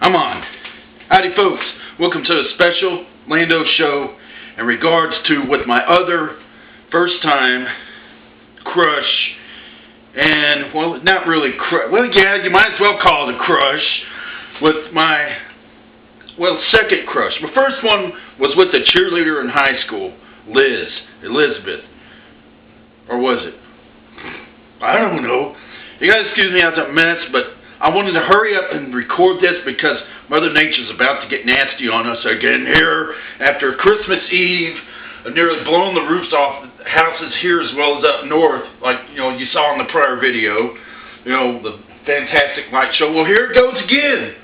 I'm on. Howdy folks, welcome to a special Landaux show in regards to with my other first time crush, and well, not really crush, well yeah, you might as well call it a crush, with my, well, second crush. My first one was with the cheerleader in high school, Elizabeth, or was it? I don't know. You gotta excuse me, I was a mess, but I wanted to hurry up and record this because Mother Nature's about to get nasty on us again here after Christmas Eve, nearly blowing the roofs off houses here as well as up north, like you saw in the prior video, the fantastic light show. Well, here it goes again.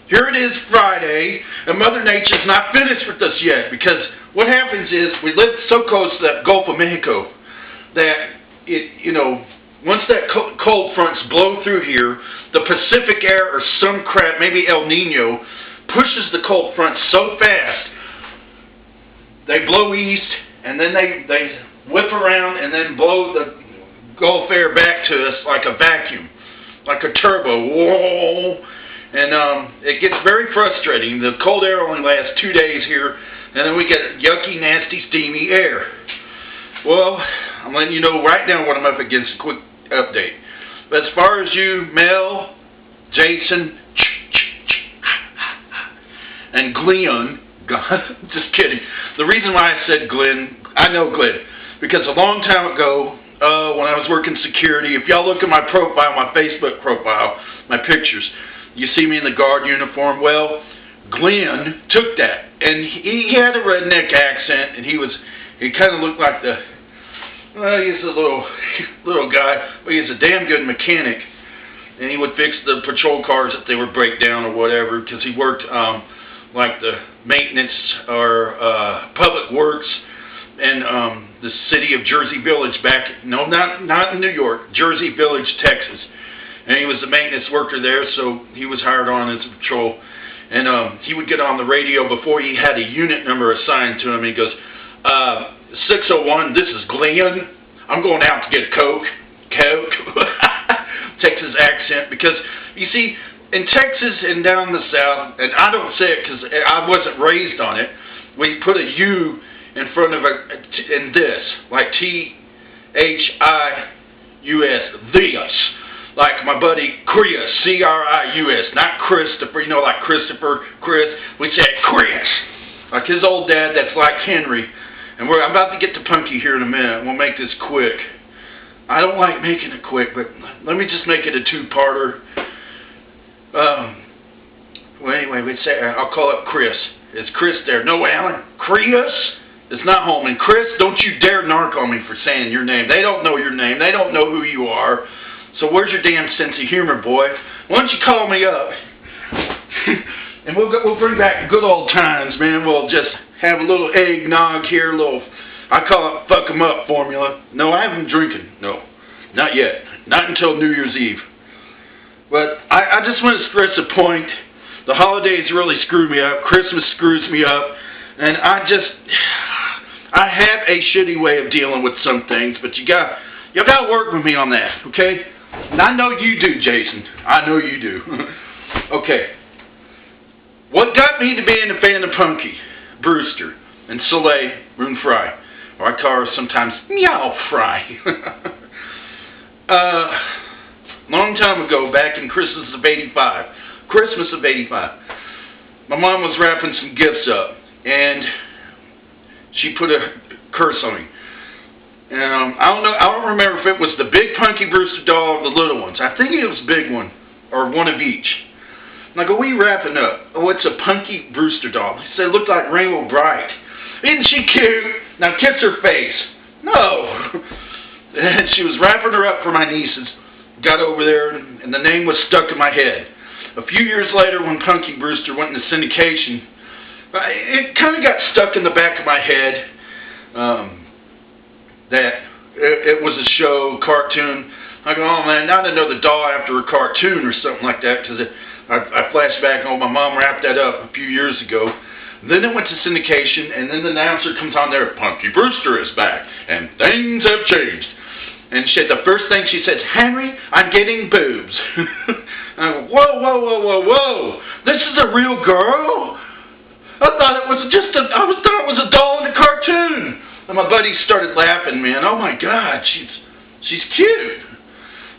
Here it is Friday, and Mother Nature's not finished with us yet, because what happens is we live so close to that Gulf of Mexico that once that cold fronts blow through here, the Pacific air or some crap, maybe El Nino, pushes the cold front so fast, they blow east, and then they whip around and then blow the Gulf air back to us like a vacuum, like a turbo. Whoa! And it gets very frustrating. The cold air only lasts 2 days here, and then we get yucky, nasty, steamy air. Well, I'm letting you know right now what I'm up against. A quick update. But as far as you, Mel, Jason, and Glenn, just kidding. The reason why I said Glenn, I know Glenn, because a long time ago, when I was working security, if y'all look at my profile, my Facebook profile, my pictures, you see me in the guard uniform. Well, Glenn took that, and he had a redneck accent, and he kind of looked like he's a little guy, but he's a damn good mechanic, and he would fix the patrol cars if they would break down or whatever, because he worked like the maintenance or public works in the city of Jersey Village not in New York, Jersey Village, Texas. And he was the maintenance worker there, so he was hired on as a patrol. And he would get on the radio before he had a unit number assigned to him. He goes, 601, this is Glenn. I'm going out to get a Coke. Texas accent, because, you see, in Texas and down the South, and I don't say it because I wasn't raised on it, we put a U in front of in this, like T-H-I-U-S, this. Like my buddy Chris, C-R-I-U-S, not Christopher, like Christopher, Chris. We say Chris, like his old dad that's like Henry. And I'm about to get to Punky here in a minute. We'll make this quick. I don't like making it quick, but let me just make it a two-parter. Well, anyway, I'll call up Chris. Is Chris there? No, Alan. Chris is not home. And Chris, don't you dare narc on me for saying your name. They don't know your name. They don't know who you are. So where's your damn sense of humor, boy? Why don't you call me up? And we'll bring back good old times, man. We'll just have a little eggnog here, I call it fuck 'em up formula. No, I haven't been drinking. No, not yet. Not until New Year's Eve. But I just want to stress a point. The holidays really screw me up. Christmas screws me up. And I have a shitty way of dealing with some things, but you got to work with me on that, okay? And I know you do, Jason. I know you do. Okay. What got me to being a fan of Punky Brewster and Soleil and Frye, or I call her sometimes Meow Frye. Long time ago, back in Christmas of '85, my mom was wrapping some gifts up, and she put a curse on me. I don't remember if it was the big Punky Brewster doll or the little ones. I think it was the big one, or one of each. And I go, what are you wrapping up? Oh, it's a Punky Brewster doll. She said, it looked like Rainbow Bright. Isn't she cute? Now kiss her face. No. And she was wrapping her up for my nieces. Got over there, and the name was stuck in my head. A few years later, when Punky Brewster went into syndication, it kind of got stuck in the back of my head. That it was a show, cartoon. I go, oh man, not another doll after a cartoon or something like that, because I flashed back, oh, my mom wrapped that up a few years ago. Then it went to syndication, and then the announcer comes on there, Punky Brewster is back, and things have changed. And the first thing she says, "Henry, I'm getting boobs." I go, whoa, whoa, whoa, whoa, whoa! This is a real girl? I thought it was just thought it was a doll in a cartoon. And my buddy started laughing, man. Oh my God, she's cute.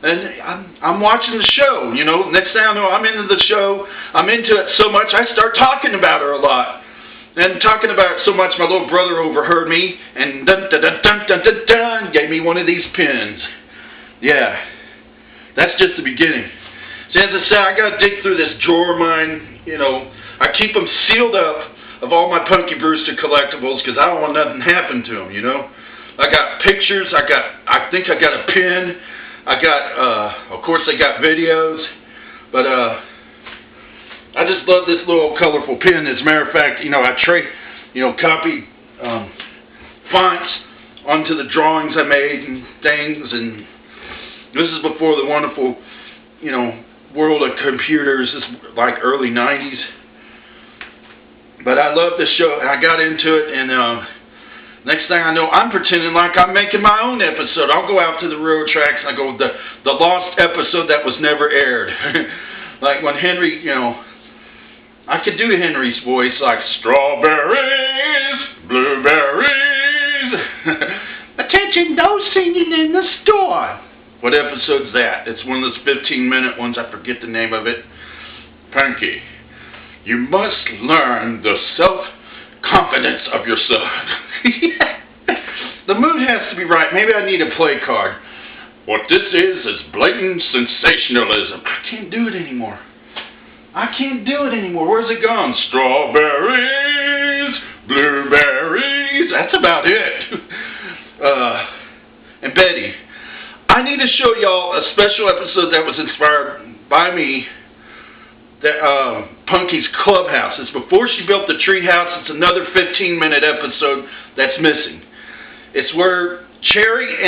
And I'm watching the show, you know. Next thing I know, I'm into the show. I'm into it so much, I start talking about her a lot. And talking about it so much, my little brother overheard me and dun dun dun dun dun dun dun gave me one of these pins. Yeah, that's just the beginning. So as I said, I got to dig through this drawer of mine. You know, I keep them sealed up of all my Punky Brewster collectibles because I don't want nothing to happen to them. You know, I got pictures. I think I got a pin. I got, of course, I got videos, but I just love this little colorful pen. As a matter of fact, you know, I copied fonts onto the drawings I made and things, and this is before the wonderful, you know, world of computers. This is like early 90s. But I love this show, and I got into it, and next thing I know, I'm pretending like I'm making my own episode. I'll go out to the railroad tracks, and I go, the lost episode that was never aired. Like when Henry, you know, I could do Henry's voice, like, strawberries, blueberries, attention, no singing in the store. What episode's that? It's one of those 15-minute ones. I forget the name of it. Punky, you must learn the self-confidence of yourself. The mood has to be right. Maybe I need a play card. What this is blatant sensationalism. I can't do it anymore. I can't do it anymore. Where's it gone? Strawberries, blueberries. That's about it. And Betty, I need to show y'all a special episode that was inspired by me. That Punky's Clubhouse. It's before she built the tree house. It's another 15-minute episode that's missing. It's where Cherry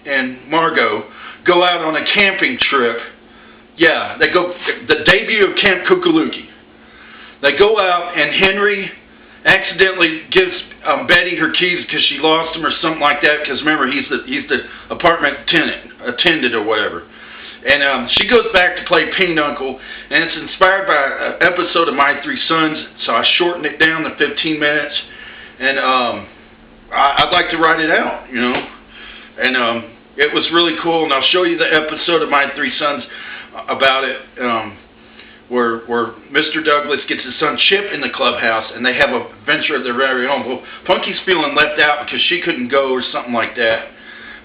and Margot go out on a camping trip. Yeah, they go, the debut of Camp Kukaluki. They go out and Henry accidentally gives Betty her keys because she lost them or something like that, because remember, he's the apartment attendant or whatever. And she goes back to play Pinochle, and it's inspired by an episode of My Three Sons, so I shortened it down to 15 minutes, and I'd like to write it out, you know. And it was really cool, and I'll show you the episode of My Three Sons about it, where Mr. Douglas gets his son Chip in the clubhouse, and they have a venture of their very own. Well, Punky's feeling left out because she couldn't go or something like that.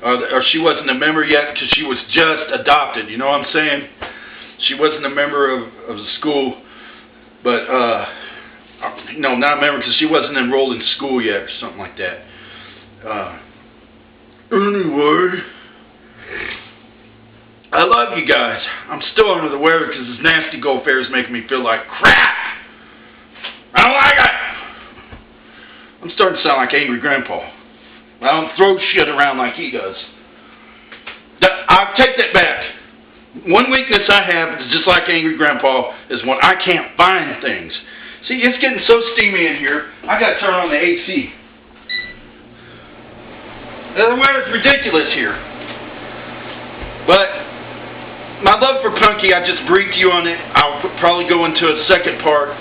Or she wasn't a member yet because she was just adopted, you know what I'm saying? She wasn't a member of the school, but, no, not a member because she wasn't enrolled in school yet or something like that. Anyway, I love you guys. I'm still under the weather because this nasty Gulf air is making me feel like crap. I don't like it. I'm starting to sound like Angry Grandpa. I don't throw shit around like he does. I'll take that back. One weakness I have is just like Angry Grandpa is when I can't find things. See, it's getting so steamy in here, I got to turn on the AC. The weather's ridiculous here. But my love for Punky, I just briefed you on it. I'll probably go into a second part.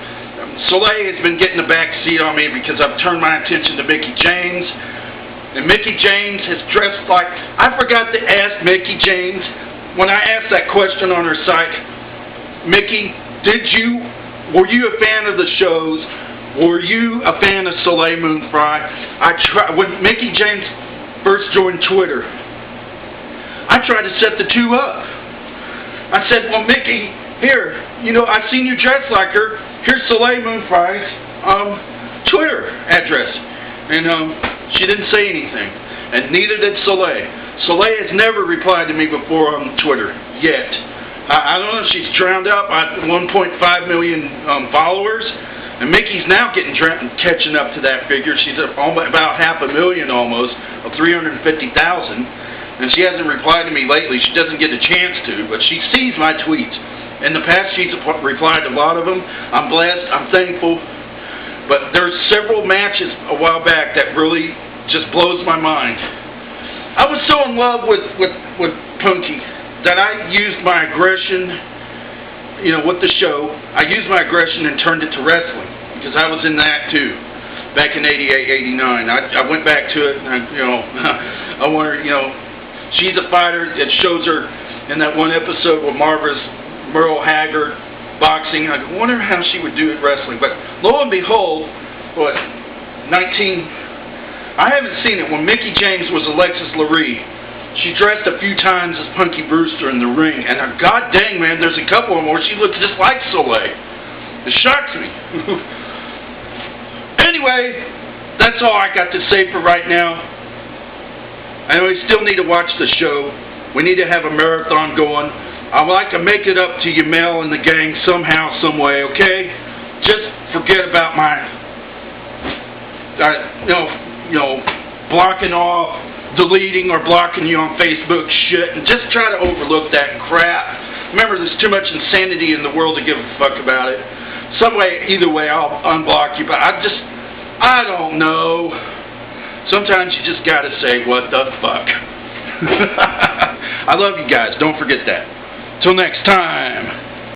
Soleil has been getting the back seat on me because I've turned my attention to Mickie James. And Mickie James has dressed like... I forgot to ask Mickie James, when I asked that question on her site, Mickie, were you a fan of the shows? Were you a fan of Soleil Moon Frye? When Mickie James first joined Twitter, I tried to set the two up. I said, well, Mickie, here, you know, I've seen you dress like her. Here's Soleil Moon Frye's Twitter address. And she didn't say anything, and neither did Soleil. Soleil has never replied to me before on Twitter, yet. I don't know if she's drowned out by 1.5 million followers, and Mickey's now catching up to that figure. She's about 500,000 almost, of 350,000, and she hasn't replied to me lately. She doesn't get a chance to, but she sees my tweets. In the past, she's replied to a lot of them. I'm blessed. I'm thankful. But there's several matches a while back that really just blows my mind. I was so in love with Punky that I used my aggression, with the show. I used my aggression and turned it to wrestling, because I was in that too, back in 88, 89. I went back to it, and I wondered, she's a fighter. It shows her in that one episode with Merle Haggard boxing. I wonder how she would do it wrestling. But lo and behold, I haven't seen it. When Mickie James was Alexis Lurie, she dressed a few times as Punky Brewster in the ring, and god dang, man, there's a couple of them where she looks just like Soleil. It shocks me. Anyway, that's all I got to say for right now. I know we still need to watch the show. We need to have a marathon going. I would like to make it up to you, Mel and the gang, somehow, some way, okay? Just forget about my, blocking off, deleting or blocking you on Facebook shit, and just try to overlook that crap. Remember, there's too much insanity in the world to give a fuck about it. Some way, either way, I'll unblock you, but I don't know. Sometimes you just gotta say, what the fuck? I love you guys. Don't forget that. Till next time.